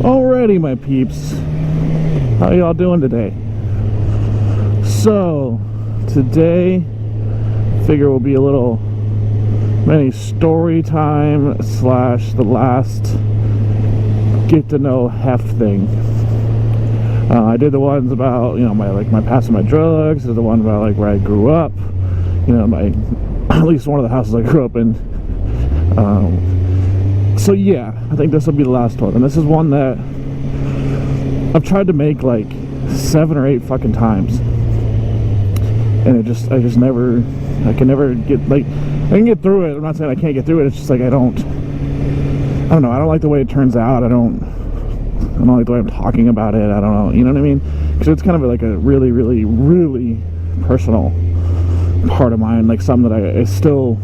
Alrighty, my peeps, how y'all doing today? So today figure will be a little mini story time slash the last get to know heff thing. I did the ones about, you know, my past and my drugs. Did the one about like where I grew up, you know, my at least one of the houses I grew up in. So yeah, I think this will be the last one, and this is one that I've tried to make like 7 or 8 fucking times, and I can never get, like, I can get through it. I'm not saying I can't get through it. It's just like I don't know. I don't like the way it turns out. I don't like the way I'm talking about it. I don't know. You know what I mean? Because it's kind of like a really, really, really personal part of mine. Like something that it's still,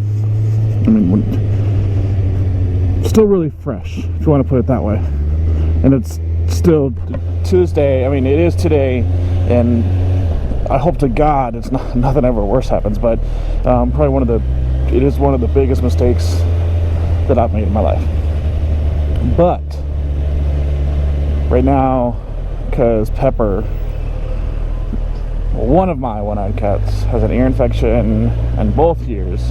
still really fresh, if you want to put it that way. And it's still Tuesday. I mean, it is today, and I hope to God it's nothing ever worse happens. But probably it is one of the biggest mistakes that I've made in my life. But right now, because Pepper, one of my one-eyed cats, has an ear infection in both ears,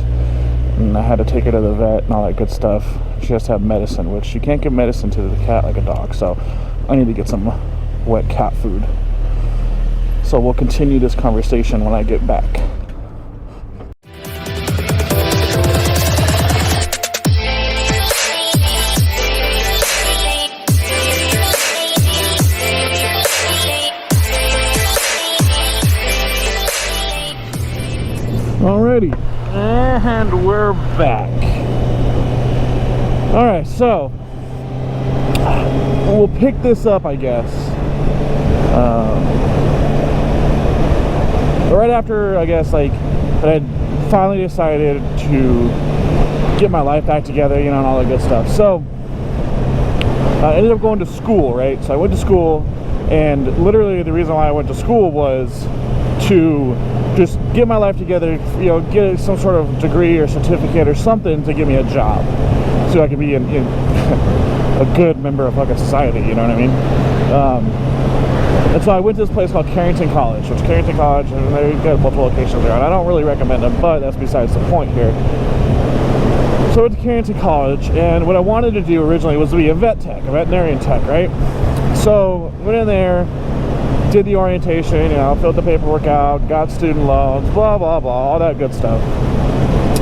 and I had to take her to the vet and all that good stuff. She has to have medicine, which you can't give medicine to the cat like a dog, so I need to get some wet cat food. So we'll continue this conversation when I get back. Alrighty, and we're back. Alright, so we'll pick this up, I guess, right after, I guess, like, I had finally decided to get my life back together, you know, and all that good stuff. So I ended up going to school, right? So I went to school, and literally the reason why I went to school was to just get my life together, you know, get some sort of degree or certificate or something to give me a job, so I could be a good member of fucking society, you know what I mean? And so I went to this place called Carrington College, and they've got multiple locations there, and I don't really recommend them, but that's besides the point here. So I went to Carrington College, and what I wanted to do originally was to be a veterinarian tech, right? So went in there, did the orientation, you know, filled the paperwork out, got student loans, blah, blah, blah, all that good stuff.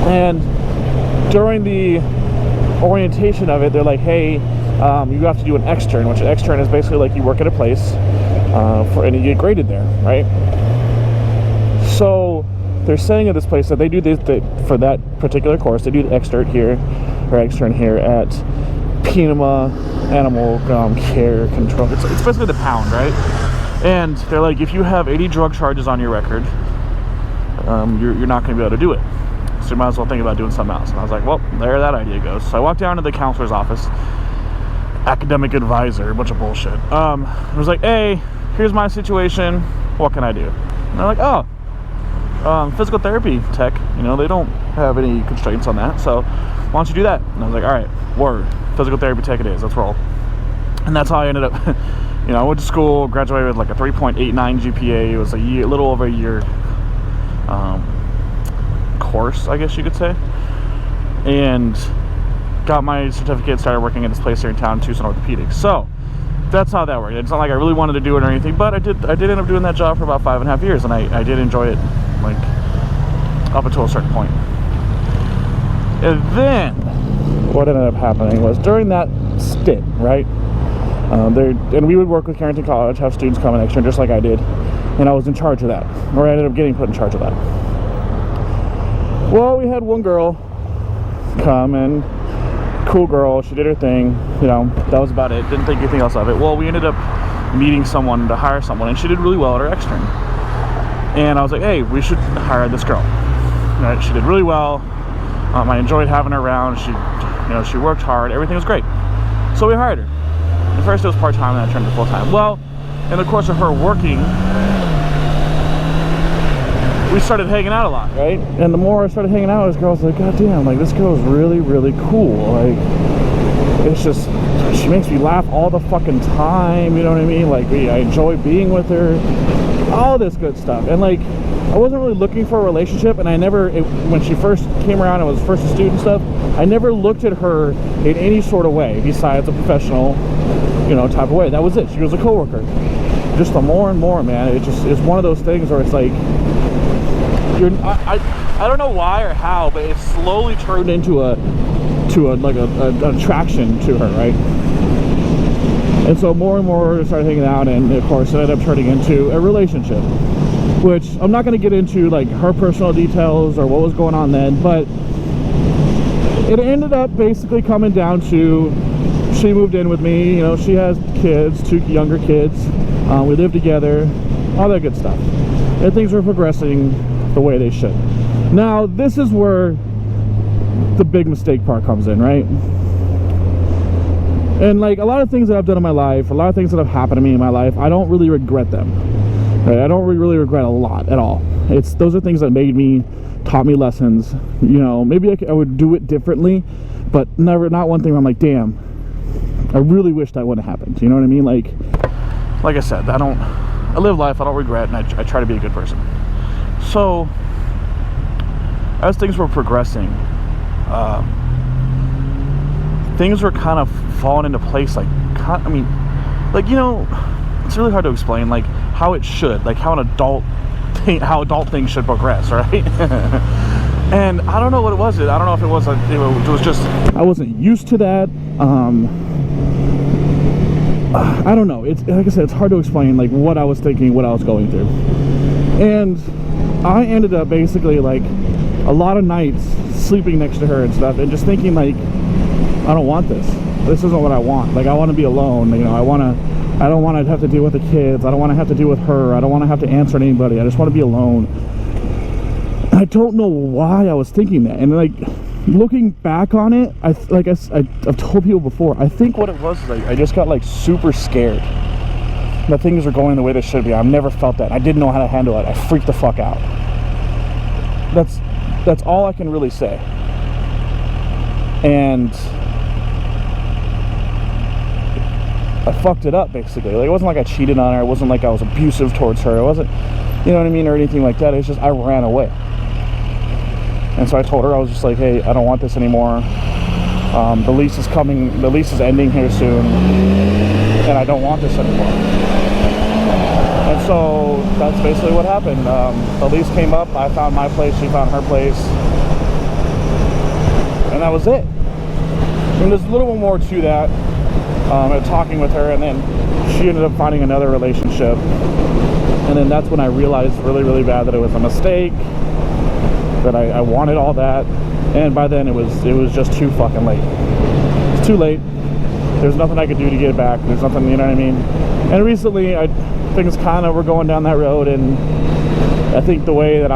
And during the orientation of it, they're like, hey, you have to do an extern, which an extern is basically like you work at a place and you get graded there, right? So they're saying at this place that they do this, for that particular course, they do the extern here at Penema Animal Care Control. It's basically the pound, right? And they're like, if you have 80 drug charges on your record, you're not going to be able to do it. So you might as well think about doing something else. And I was like, well, there that idea goes. So I walked down to the counselor's office, academic advisor, a bunch of bullshit. I was like, hey, here's my situation. What can I do? And they're like, oh, physical therapy tech. You know, they don't have any constraints on that. So why don't you do that? And I was like, all right, word. Physical therapy tech it is. Let's roll. And that's how I ended up. You know, I went to school, graduated with like a 3.89 GPA. It was a little over a year course, I guess you could say. And got my certificate, started working at this place here in town, Tucson Orthopedics. So that's how that worked. It's not like I really wanted to do it or anything, but I did end up doing that job for about 5.5 years, and I did enjoy it, like, up until a certain point. And then what ended up happening was during that stint, right? And we would work with Carrington College, have students come and extern just like I did, and I was in charge of that, or I ended up getting put in charge of that. Well, we had one girl come, and cool girl, she did her thing, you know, that was about it, didn't think anything else of it. Well, we ended up meeting someone to hire someone, and she did really well at her extern, and I was like, hey, we should hire this girl. Right? She did really well. I enjoyed having her around. She worked hard, everything was great, so we hired her. At first it was part-time, and then I turned it full-time. Well, in the course of her working, we started hanging out a lot, right? And the more I started hanging out with this girl, I was like, God damn, like, this girl is really, really cool. Like, it's just, she makes me laugh all the fucking time, you know what I mean? Like, I enjoy being with her, all this good stuff. And like, I wasn't really looking for a relationship, and I never, when she first came around and was first a student stuff, I never looked at her in any sort of way besides a professional, you know, type of way. That was it. She was a coworker. Just the more and more, man, it just is one of those things where it's like, I don't know why or how, but it slowly turned into an attraction to her, right? And so more and more started hanging out, and of course it ended up turning into a relationship, which I'm not going to get into like her personal details or what was going on then, but it ended up basically coming down to, she moved in with me, you know, she has kids, 2 younger kids, we live together, all that good stuff, and things are progressing the way they should. Now this is where the big mistake part comes in, right? And like a lot of things that I've done in my life, a lot of things that have happened to me in my life, I don't really regret them, right? I don't really regret a lot at all. Those are things that made me, taught me lessons, you know. Maybe I would do it differently, but not one thing where I'm like, damn, I really wish that wouldn't have happened, you know what I mean? Like I said, I live life, I don't regret, and I try to be a good person. So as things were progressing, things were kind of falling into place, like, I mean, like, you know, it's really hard to explain, like, how it should, like, how adult things should progress, right? And I don't know what it was. I don't know if it was just, I wasn't used to that. I don't know. It's, like I said, it's hard to explain, like, what I was thinking, what I was going through. And I ended up basically, like, a lot of nights sleeping next to her and stuff, and just thinking, like, I don't want this. This isn't what I want. Like, I want to be alone. You know, I don't want to have to deal with the kids. I don't want to have to deal with her. I don't want to have to answer to anybody. I just want to be alone. I don't know why I was thinking that. And like, looking back on it, I've told people before, I think what it was is I just got like super scared that things are going the way they should be. I've never felt that. I didn't know how to handle it. I freaked the fuck out. That's all I can really say. And I fucked it up, basically. Like, it wasn't like I cheated on her. It wasn't like I was abusive towards her. It wasn't, you know what I mean, or anything like that. It's just I ran away. And so I told her, I was just like, hey, I don't want this anymore. The lease is coming. The lease is ending here soon, and I don't want this anymore. And so that's basically what happened. The lease came up. I found my place. She found her place. And that was it. And there's a little more to that. Talking with her, and then she ended up finding another relationship, and then that's when I realized really, really bad that it was a mistake, that I wanted all that, and by then it was just too fucking late. It's too late. There's nothing I could do to get it back. There's nothing, you know what I mean? And recently things kind of were going down that road, and I think the way that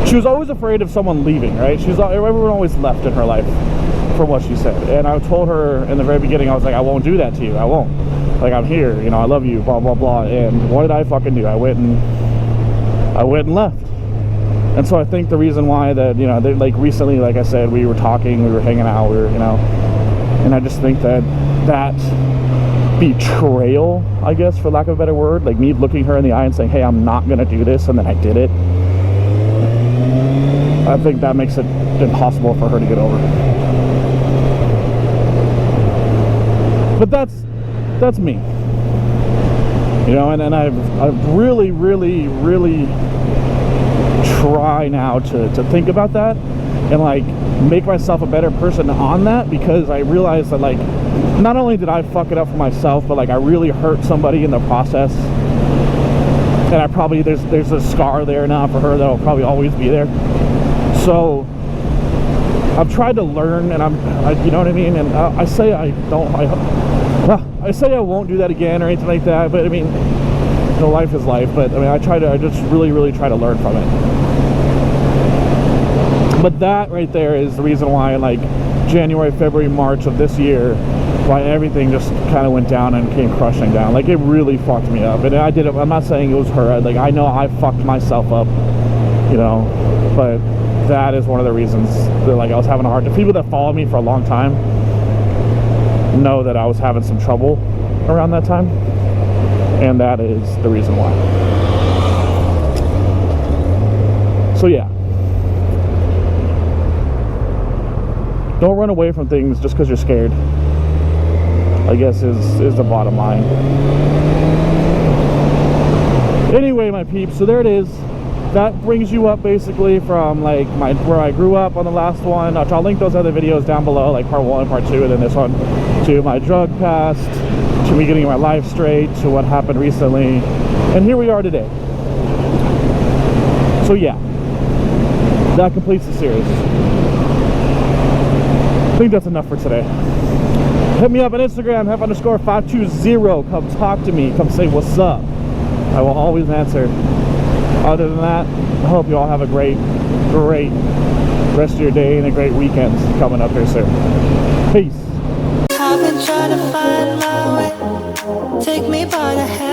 she was always afraid of someone leaving, right? Everyone always left in her life, from what she said. And I told her in the very beginning, I was like, I won't do that to you. I won't. Like, I'm here, you know, I love you, blah, blah, blah. And what did I fucking do? I went and left. And so I think the reason why that, you know, like recently, like I said, we were talking, we were hanging out, we were, you know, and I just think that betrayal, I guess, for lack of a better word, like me looking her in the eye and saying, hey, I'm not going to do this, and then I did it, I think that makes it impossible for her to get over. But that's me, you know, and I've really, really, really try now to think about that and like make myself a better person on that, because I realized that, like, not only did I fuck it up for myself, but like I really hurt somebody in the process, and I probably there's a scar there now for her that'll probably always be there. So I've tried to learn, and you know what I mean, and I say I say I won't do that again or anything like that, but I mean, you know, life is life. But I mean, I just really, really try to learn from it. But that right there is the reason why, like, January, February, March of this year, why everything just kind of went down and came crushing down. Like, it really fucked me up. And I did it. I'm not saying it was her. Like, I know I fucked myself up, you know, but that is one of the reasons that, like, I was having a hard time. People that follow me for a long time know that I was having some trouble around that time, and that is the reason why. So yeah, don't run away from things just because you're scared, I guess is the bottom line. Anyway, my peeps, so there it is. That brings you up basically from like where I grew up on the last one. I'll link those other videos down below, like part 1, part 2, and then this one, to my drug past, to me getting my life straight, to what happened recently, and here we are today. So yeah, that completes the series. I think that's enough for today. Hit me up on Instagram, heff_520. Come talk to me, come say what's up. I will always answer. Other than that, I hope you all have a great rest of your day and a great weekend coming up here soon. Peace. I've been trying to find my way. Take me by the hand.